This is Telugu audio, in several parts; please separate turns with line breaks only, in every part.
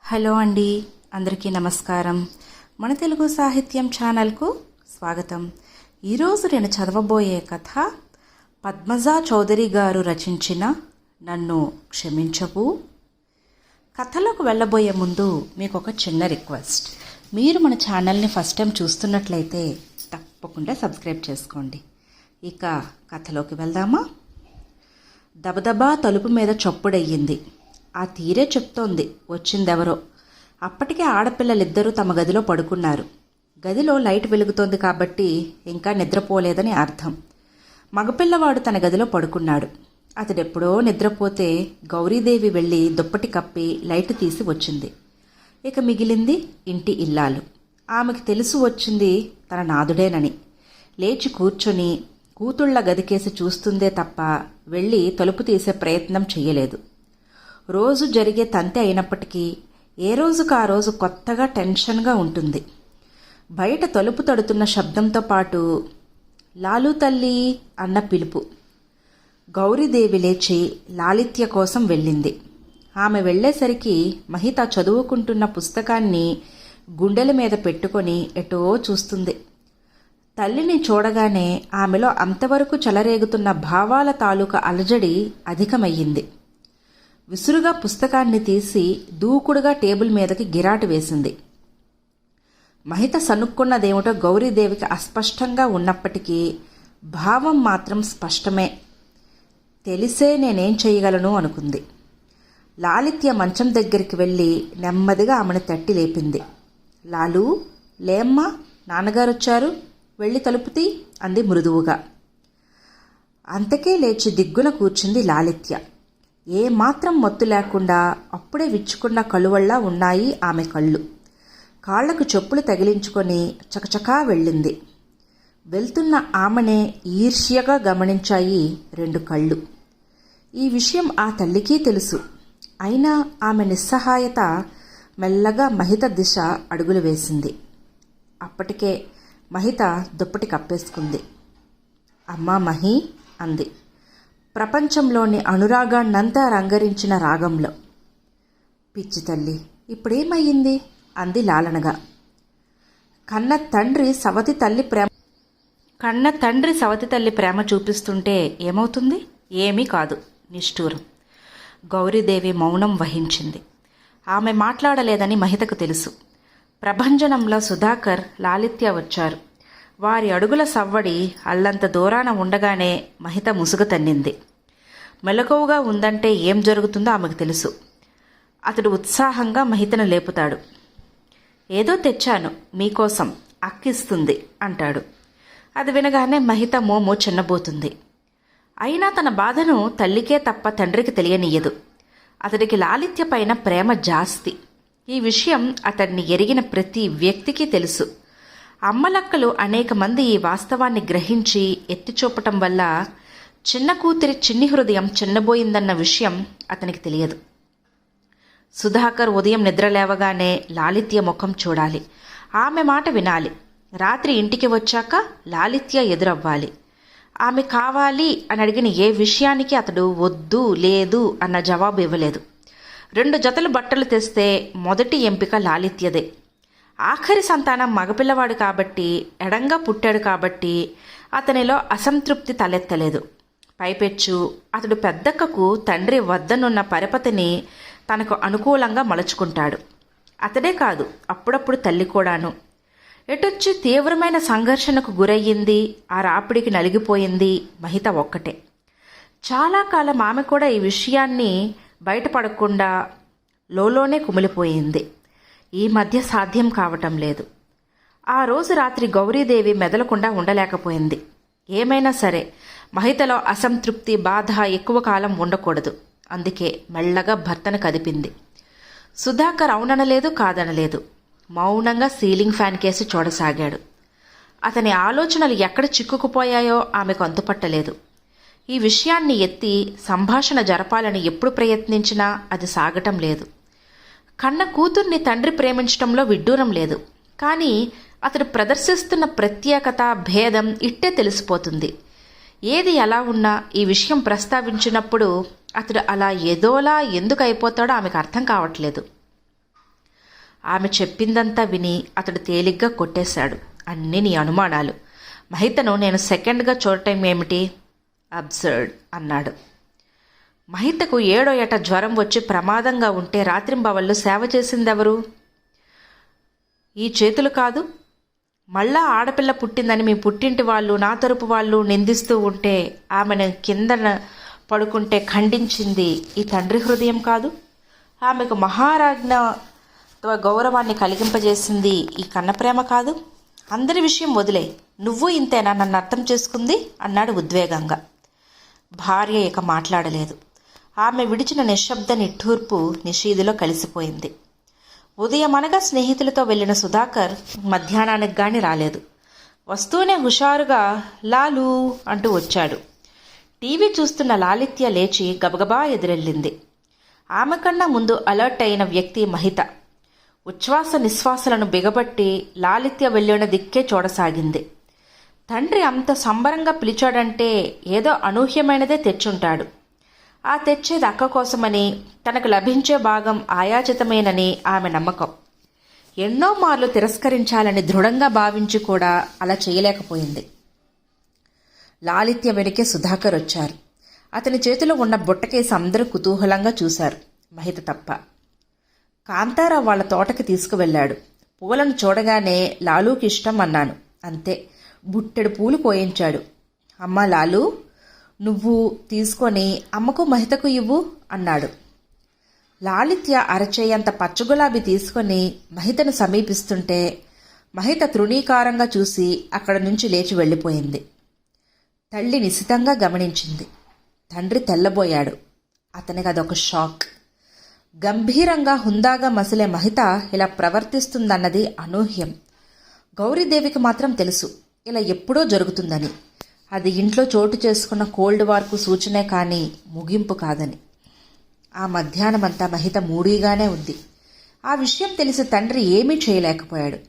హలో అండి, అందరికీ నమస్కారం. మన తెలుగు సాహిత్యం ఛానల్కు స్వాగతం. ఈరోజు నేను చదవబోయే కథ పద్మజా చౌదరి గారు రచించిన నన్ను క్షమించవు. కథలోకి వెళ్ళబోయే ముందు మీకు ఒక చిన్న రిక్వెస్ట్. మీరు మన ఛానల్ని ఫస్ట్ టైం చూస్తున్నట్లయితే తప్పకుండా సబ్స్క్రైబ్ చేసుకోండి. ఇక కథలోకి వెళ్దామా? దబదబా తలుపు మీద చప్పుడయ్యింది. ఆ తీరే చెప్తోంది వచ్చిందెవరో. అప్పటికే ఆడపిల్లలిద్దరూ తమ గదిలో పడుకున్నారు. గదిలో లైట్ వెలుగుతోంది కాబట్టి ఇంకా నిద్రపోలేదని అర్థం. మగపిల్లవాడు తన గదిలో పడుకున్నాడు. అతడెప్పుడో నిద్రపోతే గౌరీదేవి వెళ్ళి దుప్పటి కప్పి లైట్ తీసి వచ్చింది. ఇక మిగిలింది ఇంటి ఇల్లాలు. ఆమెకు తెలుసు వచ్చింది తన నాదుడేనని. లేచి కూర్చొని కూతుళ్ల గదికేసి చూస్తుందే తప్ప వెళ్ళి తలుపు తీసే ప్రయత్నం చెయ్యలేదు. రోజు జరిగే తంతె అయినప్పటికీ ఏ రోజుకు ఆ రోజు కొత్తగా టెన్షన్గా ఉంటుంది. బయట తలుపు తడుతున్న శబ్దంతో పాటు లాలు తల్లి అన్న పిలుపు. గౌరీదేవి లేచి లాలిత్య కోసం వెళ్ళింది. ఆమె వెళ్లేసరికి మహిత చదువుకుంటున్న పుస్తకాన్ని గుండెల మీద పెట్టుకొని ఎటో చూస్తుంది. తల్లిని చూడగానే ఆమెలో అంతవరకు చెలరేగుతున్న భావాల తాలూకా అలజడి అధికమయ్యింది. విసురుగా పుస్తకాన్ని తీసి దూకుడుగా టేబుల్ మీదకి గిరాటు వేసింది. మహిత సనుక్కున్నదేమిటో గౌరీదేవికి అస్పష్టంగా ఉన్నప్పటికీ భావం మాత్రం స్పష్టమే. తెలిసే నేనేం చేయగలను అనుకుంది. లాలిత్య మంచం దగ్గరికి వెళ్ళి నెమ్మదిగా ఆమెను తట్టి లేపింది. లాలు, లేమ్మా, నాన్నగారొచ్చారు, వెళ్ళి తలుపుతీ అంది మృదువుగా. అంతకే లేచి దిగ్గున కూర్చుంది లాలిత్య. ఏమాత్రం మత్తు లేకుండా అప్పుడే విచ్చుకున్న కలువల్లా ఉన్నాయి ఆమె కళ్ళు. కాళ్లకు చెప్పులు తగిలించుకొని చకచకా వెళ్ళింది. వెళ్తున్న ఆమెనే ఈర్ష్యగా గమనించాయి రెండు కళ్ళు. ఈ విషయం ఆ తల్లికి తెలుసు. అయినా ఆమె నిస్సహాయత మెల్లగా మహిత దిశ అడుగులు వేసింది. అప్పటికే మహిత దుప్పటి కప్పేసుకుంది. అమ్మా మహి అంది ప్రపంచంలోని అనురాగాన్నంతా రంగరించిన రాగంలో. పిచ్చి తల్లి, ఇప్పుడేమయ్యింది అంది లాలనగా. కన్న తండ్రి సవతి తల్లి ప్రేమ చూపిస్తుంటే ఏమవుతుంది? ఏమీ కాదు, నిష్ఠూరం. గౌరీదేవి మౌనం వహించింది. ఆమె మాట్లాడలేదని మహితకు తెలుసు. ప్రభంజనంలో సుధాకర్, లాలిత్య వచ్చారు. వారి అడుగుల సవ్వడి అల్లంత దూరాన ఉండగానే మహిత ముసుగు తన్నింది. మెలకువగా ఉందంటే ఏం జరుగుతుందో ఆమెకు తెలుసు. అతడు ఉత్సాహంగా మహితను లేపుతాడు. ఏదో తెచ్చాను మీకోసం, అక్కిస్తుంది అంటాడు. అది వినగానే మహిత మోము చిన్నబోతుంది. అయినా తన బాధను తల్లికే తప్ప తండ్రికి తెలియనియ్యదు. అతడికి లాలిత్య పైన ప్రేమ జాస్తి. ఈ విషయం అతడిని ఎరిగిన ప్రతి వ్యక్తికి తెలుసు. అమ్మలక్కలు అనేక మంది ఈ వాస్తవాన్ని గ్రహించి ఎత్తిచూపటం వల్ల చిన్న కూతురి చిన్ని హృదయం చిన్నబోయిందన్న విషయం అతనికి తెలియదు. సుధాకర్ ఉదయం నిద్రలేవగానే లాలిత్య ముఖం చూడాలి, ఆమె మాట వినాలి. రాత్రి ఇంటికి వచ్చాక లాలిత్య ఎదురవ్వాలి. ఆమె కావాలి అని అడిగిన ఏ విషయానికి అతడు వద్దు, లేదు అన్న జవాబు ఇవ్వలేదు. 2 జతలు బట్టలు తెస్తే మొదటి ఎంపిక లాలిత్యదే. ఆఖరి సంతానం మగపిల్లవాడు కాబట్టి, ఎడంగా పుట్టాడు కాబట్టి అతనిలో అసంతృప్తి తలెత్తలేదు. పైపెచ్చు అతడు పెద్దక్కకు తండ్రి వద్దనున్న పరపతిని తనకు అనుకూలంగా మలుచుకుంటాడు. అతడే కాదు, అప్పుడప్పుడు తల్లి కూడాను. ఎటొచ్చి తీవ్రమైన సంఘర్షణకు గురయ్యింది, ఆ రాపిడికి నలిగిపోయింది మహిత ఒక్కటే. చాలా కాలం ఆమె కూడా ఈ విషయాన్ని బయటపడకుండా లోలోనే కుమిలిపోయింది. ఈ మధ్య సాధ్యం కావటం లేదు. ఆ రోజు రాత్రి గౌరీదేవి మెదలకుండా ఉండలేకపోయింది. ఏమైనా సరే మహితలో అసంతృప్తి, బాధ ఎక్కువ కాలం ఉండకూడదు. అందుకే మెల్లగా భర్తను కదిపింది. సుధాకర్ అవుననలేదు, కాదనలేదు. మౌనంగా సీలింగ్ ఫ్యాన్ కేసి చూడసాగాడు. అతని ఆలోచనలు ఎక్కడ చిక్కుకుపోయాయో ఆమెకు అంతుపట్టలేదు. ఈ విషయాన్ని ఎత్తి సంభాషణ జరపాలని ఎప్పుడు ప్రయత్నించినా అది సాగటం లేదు. కన్న కూతుర్ని తండ్రి ప్రేమించటంలో విడ్డూరం లేదు. కానీ అతడు ప్రదర్శిస్తున్న ప్రత్యేకత, భేదం ఇట్టే తెలిసిపోతుంది. ఏది ఎలా ఉన్నా ఈ విషయం ప్రస్తావించినప్పుడు అతడు అలా ఏదోలా ఎందుకు అయిపోతాడో ఆమెకు అర్థం కావట్లేదు. ఆమె చెప్పిందంతా విని అతడు తేలిగ్గా కొట్టేశాడు. అన్నీ నీ అనుమానాలు. మహితను నేను సెకండ్గా చూడటం ఏమిటి? అబ్సర్డ్ అన్నాడు. మహితకు 7వ ఏట జ్వరం వచ్చి ప్రమాదంగా ఉంటే రాత్రింబవళ్ళు సేవ చేసిందెవరు? ఈ చేతులు కాదు. మళ్ళా ఆడపిల్ల పుట్టిందని మీ పుట్టింటి వాళ్ళు, నా తరపు వాళ్ళు నిందిస్తూ ఉంటే ఆమెను కిందన పడుకుంటే ఖండించింది ఈ తండ్రి హృదయం కాదు. ఆమెకు మహారాజ్ఞ గౌరవాన్ని కలిగింపజేసింది ఈ కన్నప్రేమ కాదు. అందరి విషయం వదిలే, నువ్వు ఇంతేనా నన్ను అర్థం చేసుకుంది అన్నాడు ఉద్వేగంగా. భార్య ఇక మాట్లాడలేదు. ఆమె విడిచిన నిశ్శబ్ద నిట్టూర్పు నిషీదిలో కలిసిపోయింది. ఉదయమనగా స్నేహితులతో వెళ్ళిన సుధాకర్ మధ్యాహ్నానికి గాని రాలేదు. వస్తూనే హుషారుగా లాలు అంటూ వచ్చాడు. టీవీ చూస్తున్న లాలిత్య లేచి గబగబా ఎదురెళ్ళింది. ఆమె కన్నా ముందు అలర్ట్ అయిన వ్యక్తి మహిత. ఉచ్ఛ్వాస నిశ్వాసలను బిగబట్టి లాలిత్య వెళ్ళిన దిక్కే చూడసాగింది. తండ్రి అంత సంబరంగా పిలిచాడంటే ఏదో అనూహ్యమైనదే తెచ్చుంటాడు. ఆ తెచ్చేది అక్క కోసమని, తనకు లభించే భాగం ఆయాచితమేనని ఆమె నమ్మకం. ఎన్నో మార్లు తిరస్కరించాలని దృఢంగా భావించి కూడా అలా చేయలేకపోయింది. లాలిత్య వెనుకే సుధాకర్ వచ్చారు. అతని చేతిలో ఉన్న బుట్టకేసి అందరూ కుతూహలంగా చూశారు, మహిత తప్ప. కాంతారావు వాళ్ళ తోటకి తీసుకువెళ్ళాడు. పూలను చూడగానే లాలూకి ఇష్టం అన్నాను, అంతే. బుట్టెడు పూలు కోయించాడు. అమ్మా లాలు, నువ్వు తీసుకొని అమ్మకు మహితకు ఇవ్వు అన్నాడు. లాలిత్య అరచేయంత పచ్చగులాబీ తీసుకొని మహితను సమీపిస్తుంటే మహిత తృణీకారంగా చూసి అక్కడి నుంచి లేచి వెళ్ళిపోయింది. తల్లి నిశితంగా గమనించింది. తండ్రి తెల్లబోయాడు. అతనికి అదొక షాక్. గంభీరంగా హుందాగా మసిలే మహిత ఇలా ప్రవర్తిస్తుందన్నది అనూహ్యం. గౌరీదేవికి మాత్రం తెలుసు ఇలా ఎప్పుడో జరుగుతుందని. అది ఇంట్లో చోటు చేసుకున్న కోల్డ్ వార్కు సూచనే కానీ ముగింపు కాదని. ఆ మధ్యాహ్నమంతా మహిత మూడీగానే ఉంది. ఆ విషయం తెలిసి తండ్రి ఏమీ చేయలేకపోయాడు.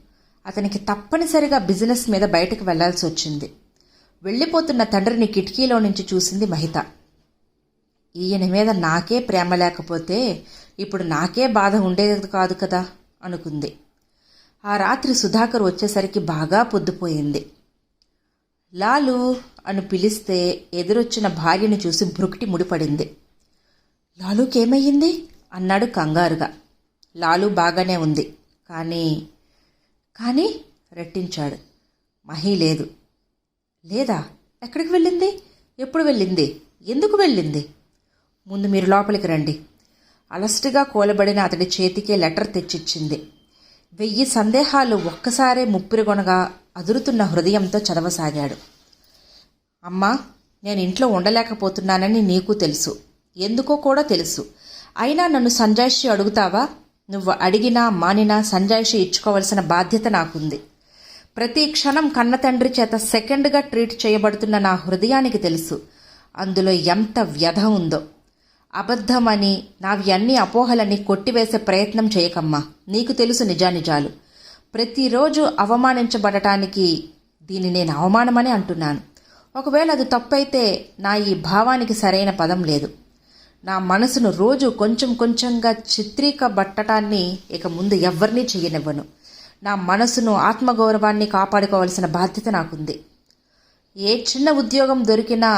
అతనికి తప్పనిసరిగా బిజినెస్ మీద బయటకు వెళ్లాల్సి వచ్చింది. వెళ్ళిపోతున్న తండ్రిని కిటికీలో నుంచి చూసింది మహిత. ఈయన మీద నాకే ప్రేమ లేకపోతే ఇప్పుడు నాకే బాధ ఉండేది కాదు కదా అనుకుంది. ఆ రాత్రి సుధాకర్ వచ్చేసరికి బాగా పొద్దుపోయింది. లాలు అని పిలిస్తే ఎదురొచ్చిన భార్యను చూసి భ్రుక్టి ముడిపడింది. లాలుకేమయ్యింది అన్నాడు కంగారుగా. లాలు బాగానే ఉంది కానీ రెట్టించాడు. మహి లేదు. లేదా? ఎక్కడికి వెళ్ళింది? ఎప్పుడు వెళ్ళింది? ఎందుకు వెళ్ళింది? ముందు మీరు లోపలికి రండి. అలస్టిగా కూలబడిన అతడి చేతికే లెటర్ తెచ్చిచ్చింది. 1000 సందేహాలు ఒక్కసారే ముప్పిరిగొనగా అదురుతున్న హృదయంతో చదవసాగాడు. అమ్మా, నేను ఇంట్లో ఉండలేకపోతున్నానని నీకు తెలుసు, ఎందుకో కూడా తెలుసు. అయినా నన్ను సంజాయిషి అడుగుతావా? నువ్వు అడిగినా మానినా సంజాయిషి ఇచ్చుకోవలసిన బాధ్యత నాకుంది. ప్రతి క్షణం కన్నతండ్రి చేత సెకండ్గా ట్రీట్ చేయబడుతున్న నా హృదయానికి తెలుసు అందులో ఎంత వ్యధ ఉందో. అబద్ధమని నావి అన్ని అపోహలని కొట్టివేసే ప్రయత్నం చేయకమ్మా. నీకు తెలుసు నిజానిజాలు. ప్రతిరోజు అవమానించబడటానికి దీన్ని నేను అవమానమని అంటున్నాను. ఒకవేళ అది తప్పైతే నా ఈ భావానికి సరైన పదం లేదు. నా మనసును రోజు కొంచెం కొంచెంగా చిత్రీకబట్టడాన్ని ఇక ముందు ఎవ్వరినీ చెయ్యనివ్వను. నా మనసును, ఆత్మగౌరవాన్ని కాపాడుకోవాల్సిన బాధ్యత నాకుంది. ఏ చిన్న ఉద్యోగం దొరికినా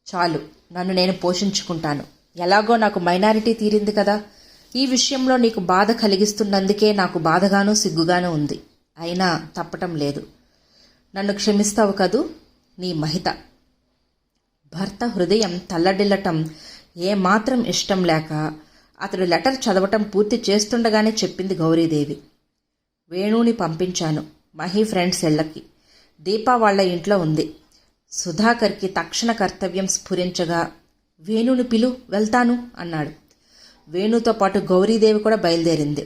చాలు, నన్ను నేను పోషించుకుంటాను. ఎలాగో నాకు మైనారిటీ తీరింది కదా. ఈ విషయంలో నీకు బాధ కలిగిస్తున్నందుకే నాకు బాధగానూ సిగ్గుగానూ ఉంది. అయినా తప్పటం లేదు. నన్ను క్షమిస్తావు కదూ? నీ మహిత. భర్త హృదయం తల్లడిల్లటం ఏమాత్రం ఇష్టం లేక అతడు లెటర్ చదవటం పూర్తి చేస్తుండగానే చెప్పింది గౌరీదేవి. వేణుని పంపించాను మహి ఫ్రెండ్స్ ఇళ్లకి. దీపా వాళ్ల ఇంట్లో ఉంది. సుధాకర్కి తక్షణ కర్తవ్యం స్ఫురించగా, వేణుని పిలు, వెళ్తాను అన్నాడు. వేణుతో పాటు గౌరీదేవి కూడా బయలుదేరింది.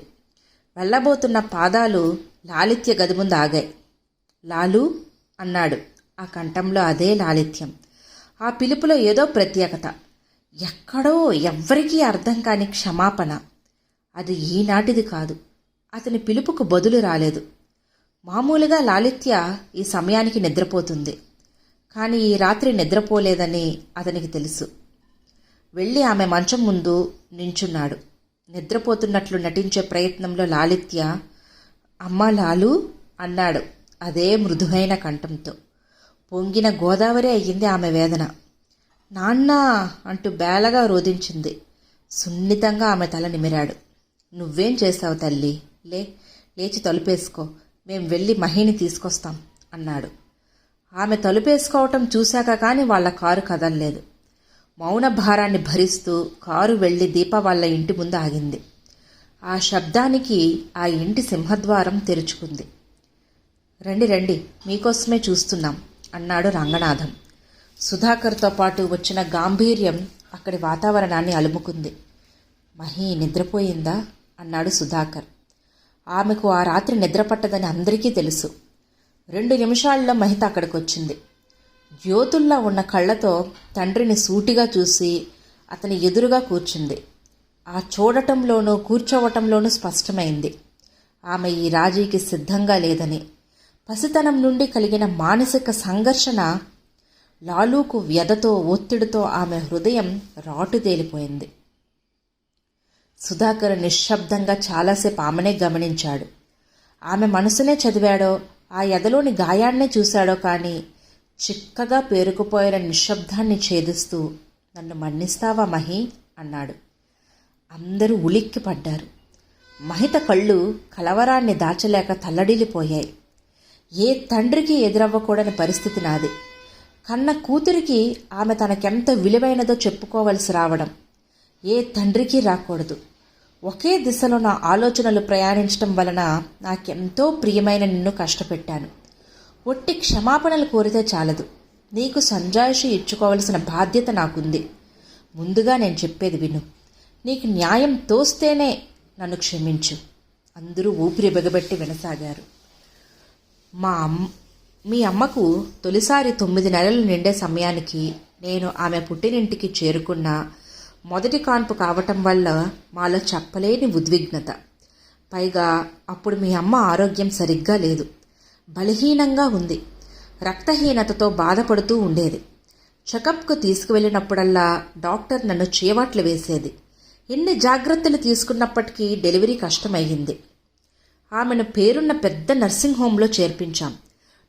వెళ్ళబోతున్న పాదాలు లాలిత్య గది ముందు ఆగాయి. లాలు అన్నాడు. ఆ కంఠంలో అదే లాలిత్యం. ఆ పిలుపులో ఏదో ప్రత్యేకత. ఎక్కడో ఎవ్వరికీ అర్థం కాని క్షమాపణ. అది ఈనాటిది కాదు. అతని పిలుపుకు బదులు రాలేదు. మామూలుగా లాలిత్య ఈ సమయానికి నిద్రపోతుంది. కానీ ఈ రాత్రి నిద్రపోలేదని అతనికి తెలుసు. వెళ్ళి ఆమె మంచం ముందు నించున్నాడు. నిద్రపోతున్నట్లు నటించే ప్రయత్నంలో లాలిత్య, అమ్మా లాలు అన్నాడు అదే మృదువైన కంఠంతో. పొంగిన గోదావరి అయ్యింది ఆమె వేదన. నాన్నా అంటూ బేలగా రోదించింది. సున్నితంగా ఆమె తల నిమిరాడు. నువ్వేం చేశావు తల్లి? లేచి తలుపేసుకో, మేం వెళ్ళి మహిని తీసుకొస్తాం అన్నాడు. ఆమె తలుపేసుకోవటం చూశాక కానీ వాళ్ల కారు కదల్లేదు. మౌన భారాన్ని భరిస్తూ కారు వెళ్లి దీప వాళ్ళ ఇంటి ముందు ఆగింది. ఆ శబ్దానికి ఆ ఇంటి సింహద్వారం తెరుచుకుంది. రండి రండి, మీకోసమే చూస్తున్నాం అన్నాడు రంగనాథం. సుధాకర్తో పాటు వచ్చిన గాంభీర్యం అక్కడి వాతావరణాన్ని అలుముకుంది. మహి నిద్రపోయిందా అన్నాడు సుధాకర్. ఆమెకు ఆ రాత్రి నిద్రపట్టదని అందరికీ తెలుసు. 2 నిమిషాల్లో మహిత అక్కడికొచ్చింది. జ్యోతుల్లా ఉన్న కళ్ళతో తండ్రిని సూటిగా చూసి అతని ఎదురుగా కూర్చుంది. ఆ చూడటంలోనూ కూర్చోవటంలోనూ స్పష్టమైంది ఆమె ఈ రాజీకి సిద్ధంగా లేదని. పసితనం నుండి కలిగిన మానసిక సంఘర్షణ, లాలూకు వ్యధతో ఒత్తిడితో ఆమె హృదయం రాటుతేలిపోయింది. సుధాకర్ నిశ్శబ్దంగా చాలాసేపు ఆమెనే గమనించాడు. ఆమె మనసునే చదివాడో, ఆ ఎదలోని గాయాన్నే చూశాడో కానీ చిక్కగా పేరుకుపోయిన నిశ్శబ్దాన్ని ఛేదిస్తూ, నన్ను మన్నిస్తావా మహి అన్నాడు. అందరూ ఉలిక్కి పడ్డారు. మహిత కళ్ళు కలవరాన్ని దాచలేక తల్లడిల్లిపోయాయి. ఏ తండ్రికి ఎదురవ్వకూడని పరిస్థితి నాది. కన్న కూతురికి ఆమె తనకెంత విలువైనదో చెప్పుకోవలసి రావడం ఏ తండ్రికి రాకూడదు. ఒకే దిశలో నా ఆలోచనలు ప్రయాణించడం వలన నాకెంతో ప్రియమైన నిన్ను కష్టపెట్టాను. ఒట్టి క్షమాపణలు కోరితే చాలదు, నీకు సంజాయిషి ఇచ్చుకోవలసిన బాధ్యత నాకుంది. ముందుగా నేను చెప్పేది విను. నీకు న్యాయం తోస్తేనే నన్ను క్షమించు. అందరూ ఊపిరి బిగబెట్టి వినసాగారు. మీ అమ్మకు తొలిసారి 9 నెలలు నిండే సమయానికి నేను ఆమె పుట్టినింటికి చేరుకున్న మొదటి కాన్పు కావటం వల్ల మాలో చెప్పలేని ఉద్విగ్నత. పైగా అప్పుడు మీ అమ్మ ఆరోగ్యం సరిగ్గా లేదు, బలహీనంగా ఉంది, రక్తహీనతతో బాధపడుతూ ఉండేది. చెకప్కు తీసుకువెళ్ళినప్పుడల్లా డాక్టర్ నన్ను చీవాట్లు వేసేది. ఎన్ని జాగ్రత్తలు తీసుకున్నప్పటికీ డెలివరీ కష్టమయ్యింది. ఆమెను పేరున్న పెద్ద నర్సింగ్ హోంలో చేర్పించాం.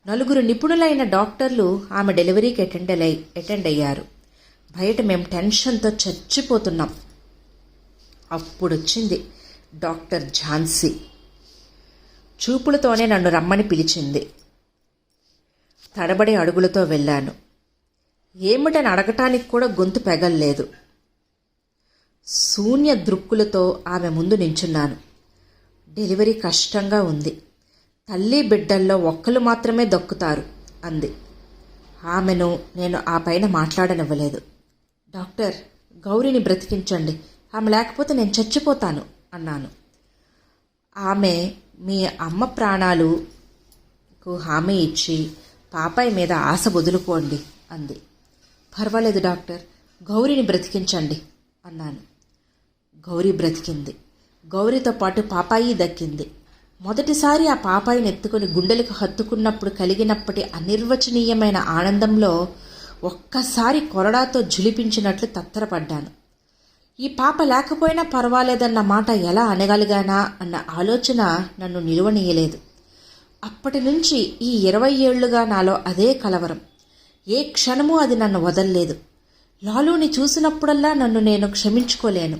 4 నిపుణులైన డాక్టర్లు ఆమె డెలివరీకి అటెండ్ అయ్యారు. బయట మేము టెన్షన్తో చచ్చిపోతున్నాం. అప్పుడొచ్చింది డాక్టర్ ఝాన్సీ. చూపులతోనే నన్ను రమ్మని పిలిచింది. తడబడే అడుగులతో వెళ్ళాను. ఏమిటని అడగటానికి కూడా గొంతు పెగల్లేదు. శూన్య దృక్కులతో ఆమె ముందు నించున్నాను. డెలివరీ కష్టంగా ఉంది. తల్లి బిడ్డల్లో ఒక్కరు మాత్రమే దక్కుతారు అంది. ఆమెను నేను ఆ పైన మాట్లాడనివ్వలేదు. డాక్టర్, గౌరీని బ్రతికించండి, ఆమె లేకపోతే నేను చచ్చిపోతాను అన్నాను. ఆమె మీ అమ్మ ప్రాణాలకు హామీ ఇచ్చి పాపాయి మీద ఆశ వదులుకోండి అంది. పర్వాలేదు డాక్టర్, గౌరీని బ్రతికించండి అన్నాను. గౌరీ బ్రతికింది. గౌరీతో పాటు పాపాయి దక్కింది. మొదటిసారి ఆ పాపాయిని ఎత్తుకుని గుండెలకు హత్తుకున్నప్పుడు కలిగినప్పటి అనిర్వచనీయమైన ఆనందంలో ఒక్కసారి కొరడాతో ఝులిపించినట్లు తత్తరపడ్డాను. ఈ పాప లేకపోయినా పర్వాలేదన్న మాట ఎలా అనగలిగానా అన్న ఆలోచన నన్ను నిలువనీయలేదు. అప్పటి నుంచి ఈ 20 ఏళ్లుగా నాలో అదే కలవరం. ఏ క్షణమూ అది నన్ను వదల్లేదు. లాలూని చూసినప్పుడల్లా నన్ను నేను క్షమించుకోలేను.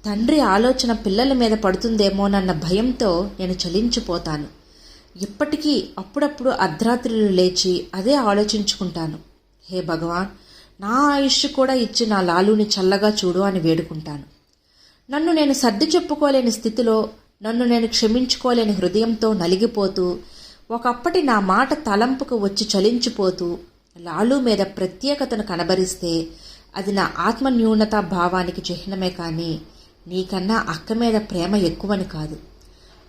తండ్రి ఆలోచన పిల్లల మీద పడుతుందేమోనన్న భయంతో నేను చలించిపోతాను. ఇప్పటికీ అప్పుడప్పుడు అర్ధరాత్రులు లేచి అదే ఆలోచించుకుంటాను. హే భగవాన్, నా ఆయుష్ కూడా ఇచ్చి నా లాలూని చల్లగా చూడు అని వేడుకుంటాను. నన్ను నేను సర్ది చెప్పుకోలేని స్థితిలో, నన్ను నేను క్షమించుకోలేని హృదయంతో నలిగిపోతూ, ఒకప్పటి నా మాట తలంపుకు వచ్చి చలించిపోతూ లాలూ మీద ప్రత్యేకతను కనబరిస్తే అది నా ఆత్మన్యూనతా భావానికి చిహ్నమే కానీ నీకన్నా అక్క మీద ప్రేమ ఎక్కువని కాదు.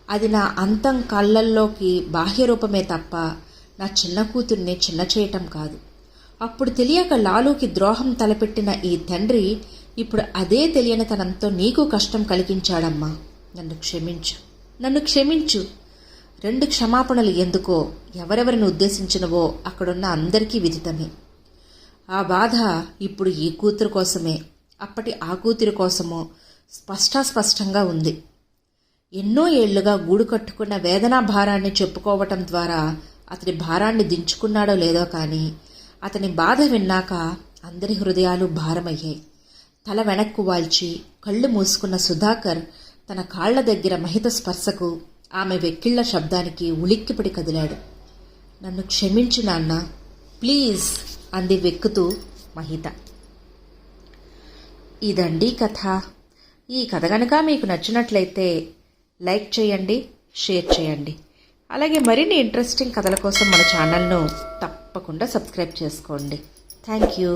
అది నా అంతం కళ్ళల్లోకి బాహ్య రూపమే తప్ప నా చిన్న కూతుర్ని చిన్న చేయటం కాదు. అప్పుడు తెలియక లాలూకి ద్రోహం తలపెట్టిన ఈ తండ్రి ఇప్పుడు అదే తెలియనితనంతో నీకు కష్టం కలిగించాడమ్మా. నన్ను క్షమించు, నన్ను క్షమించు. 2 క్షమాపణలు ఎందుకో, ఎవరెవరిని ఉద్దేశించినవో అక్కడున్న అందరికీ విదితమే. ఆ బాధ ఇప్పుడు ఈ కూతురు కోసమే, అప్పటి ఆ కూతురి కోసమో స్పష్టంగా ఉంది. ఎన్నో ఏళ్లుగా గూడు కట్టుకున్న వేదనా భారాన్ని చెప్పుకోవటం ద్వారా అతని భారాన్ని దించుకున్నాడో లేదో కానీ అతని బాధ విన్నాక అందరి హృదయాలు భారమయ్యాయి. తల వెనక్కు వాల్చి కళ్ళు మూసుకున్న సుధాకర్ తన కాళ్ల దగ్గర మహిత స్పర్శకు, ఆమె వెక్కిళ్ల శబ్దానికి ఉలిక్కిపడి కదిలాడు. నన్ను క్షమించు నాన్న, ప్లీజ్ అంది వెక్కుతూ మహిత. ఇదండి కథ. ఈ కథ కనుక మీకు నచ్చినట్లయితే లైక్ చేయండి, షేర్ చేయండి. అలాగే మరిన్ని ఇంట్రెస్టింగ్ కథల కోసం మన ఛానల్ను తప్పకుండా సబ్స్క్రైబ్ చేసుకోండి. Thank you.